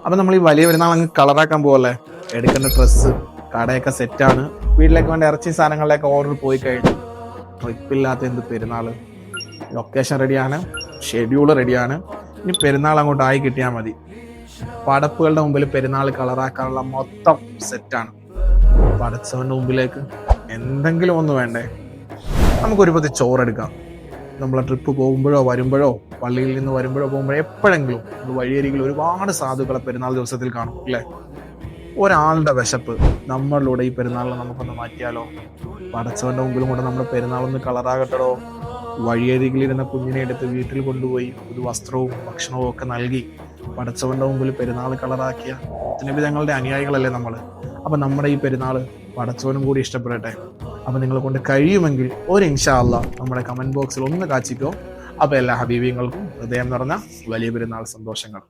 അപ്പം നമ്മൾ ഈ വലിയ പെരുന്നാൾ അങ്ങ് കളറാക്കാൻ പോകല്ലേ. എടുക്കേണ്ട ഡ്രസ്സ് കടയൊക്കെ സെറ്റാണ്. വീട്ടിലേക്ക് വേണ്ട ഇറച്ചി സാധനങ്ങളിലേക്ക് ഓർഡർ പോയി കഴിഞ്ഞു. ട്രിപ്പില്ലാത്ത എന്ത് പെരുന്നാൾ. ലൊക്കേഷൻ റെഡിയാണ്, ഷെഡ്യൂൾ റെഡിയാണ്. ഇനി പെരുന്നാൾ അങ്ങോട്ട് ആയി കിട്ടിയാൽ മതി. പടപ്പുകളുടെ മുമ്പിൽ പെരുന്നാൾ കളറാക്കാനുള്ള മൊത്തം സെറ്റാണ്. പടച്ചവൻ്റെ മുമ്പിലേക്ക് എന്തെങ്കിലും ഒന്ന് വേണ്ടേ? നമുക്കൊരു പതി ചോറെടുക്കാം. നമ്മളെ ട്രിപ്പ് പോകുമ്പോഴോ വരുമ്പോഴോ പള്ളിയിൽ നിന്ന് വരുമ്പോഴോ പോകുമ്പോഴോ എപ്പോഴെങ്കിലും വഴിയരികിൽ ഒരുപാട് സാധുക്കളെ പെരുന്നാൾ ദിവസത്തിൽ കാണും അല്ലേ? ഒരാളുടെ വിശപ്പ് നമ്മളിലൂടെ ഈ പെരുന്നാളിൽ നമുക്കൊന്ന് മാറ്റിയാലോ? പടച്ചവന്റെ മുമ്പിലും കൂടെ നമ്മുടെ പെരുന്നാളൊന്ന് കളറാകട്ടടോ. വഴിയരികിലിരുന്ന കുഞ്ഞിനെ എടുത്ത് വീട്ടിൽ കൊണ്ടുപോയി ഒരു വസ്ത്രവും ഭക്ഷണവും ഒക്കെ നൽകി പടച്ചവന്റെ മുമ്പിൽ പെരുന്നാൾ കളറാക്കിയ നബി തങ്ങളുടെ അനുയായികളല്ലേ നമ്മൾ. അപ്പം നമ്മുടെ ഈ പെരുന്നാൾ പടച്ചവനും കൂടി ഇഷ്ടപ്പെടട്ടെ. അപ്പം നിങ്ങളെ കൊണ്ട് കഴിയുമെങ്കിൽ ഒരു ഇൻഷാ അല്ലാഹ് നമ്മുടെ കമൻറ്റ് ബോക്സിൽ ഒന്ന് കാച്ചിക്കോ. അപ്പോൾ എല്ലാ ഹബീബിങ്ങൾക്കും ഹൃദയം നിറഞ്ഞ വലിയ പെരുന്നാൾ സന്തോഷങ്ങൾ.